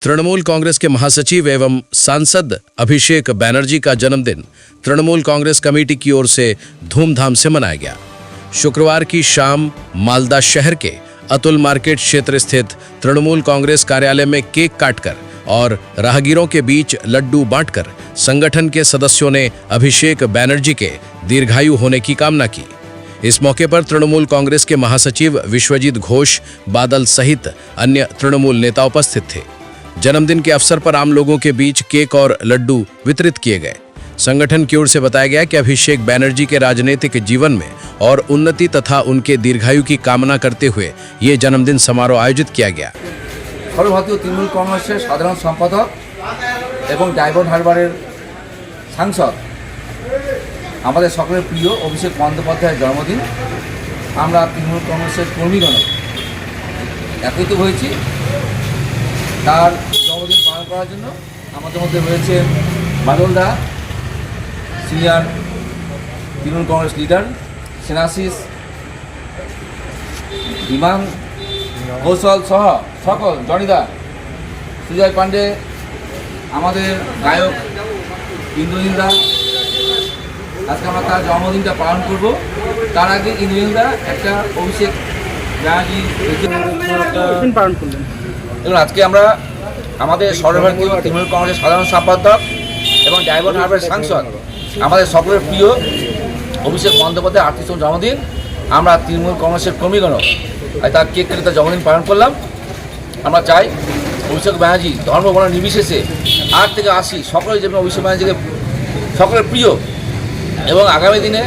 तृणमूल कांग्रेस के महासचिव एवं सांसद अभिषेक बैनर्जी का जन्मदिन तृणमूल कांग्रेस कमेटी की ओर से धूमधाम से मनाया गया। शुक्रवार की शाम मालदा शहर के अतुल मार्केट क्षेत्र स्थित तृणमूल कांग्रेस कार्यालय में केक काटकर और राहगीरों के बीच लड्डू बांटकर संगठन के सदस्यों ने अभिषेक बैनर्जी के दीर्घायु होने की कामना की। इस मौके पर तृणमूल कांग्रेस के महासचिव विश्वजीत घोष बादल सहित अन्य तृणमूल नेता उपस्थित थे। जन्मदिन के अवसर पर आम लोगों के बीच केक और लड्डू वितरित किए गए। संगठन की ओर से बताया गया कि अभिषेक बैनर्जी के राजनीतिक जीवन में और उन्नति तथा उनके दीर्घायु की कामना करते हुए ये जन्मदिन समारोह आयोजित किया गया। सर्वभारतीय तृणमूल कांग्रेसের সাধারণ সম্পাদক এবং ডায়মন্ড হারবারের সাংসদ আমাদের সকলের প্রিয় অভিষেক বন্দ্যোপাধ্যায়ের জন্মদিন। আমরা তৃণমূল কংগ্রেসের কর্মীগণ একত্রিত হয়েছি তার জন্মদিন পালন করার জন্য। আমাদের মধ্যে রয়েছে বাদল দা, সিনিয়র তৃণমূল কংগ্রেস লিডার, সেনাশিস, বিমান কৌশল সহ সকল, জনিদা, সুজয় পান্ডে, আমাদের গায়ক ইন্দ্রনীল দা। আজকে আমরা তার জন্মদিনটা পালন করব। তার আগে ইন্দ্রনীল দা একটা অভিষেক ব্যানার্জি পালন করলেন। দেখুন, আজকে আমরা আমাদের সর্বভারতীয় তৃণমূল কংগ্রেসের সাধারণ সম্পাদক এবং ডায়মন্ড হারবারের সাংসদ আমাদের সকলের প্রিয় অভিষেক বন্দ্যোপাধ্যায়ের 38তম জন্মদিন। আমরা তৃণমূল কংগ্রেসের কর্মীগণ তার কেক কেটে তার জন্মদিন পালন করলাম। আমরা চাই অভিষেক ব্যানার্জি ধর্ম বর্ণ নির্বিশেষে 8 থেকে 80 সকলে যেমন অভিষেক ব্যানার্জিকে সকলের প্রিয় এবং আগামী দিনে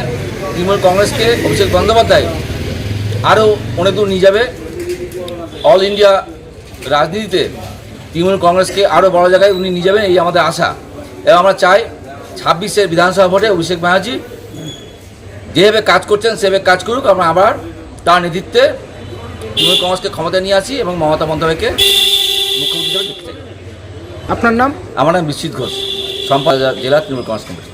তৃণমূল কংগ্রেসকে অভিষেক বন্দ্যোপাধ্যায় আরও অনেক দূর নিয়ে যাবে। অল ইন্ডিয়া রাজনীতিতে তৃণমূল কংগ্রেসকে আরও বড় জায়গায় উনি নিয়ে যাবেন, এই আমাদের আশা। এবং আমরা চাই 26-এর বিধানসভা ভোটে অভিষেক ব্যানার্জি যেভাবে কাজ করছেন সেভাবে কাজ করুক। আমরা আবার তার নেতৃত্বে তৃণমূল কংগ্রেসকে ক্ষমতা নিয়ে আসি এবং মমতা বন্দ্যোপাধ্যায়কে মুখ্যমন্ত্রী হিসেবে দেখতে চাই। আপনার নাম? আমার নাম বিশ্বজিৎ ঘোষ, সম্পাদক জেলা তৃণমূল কংগ্রেস কমিটি।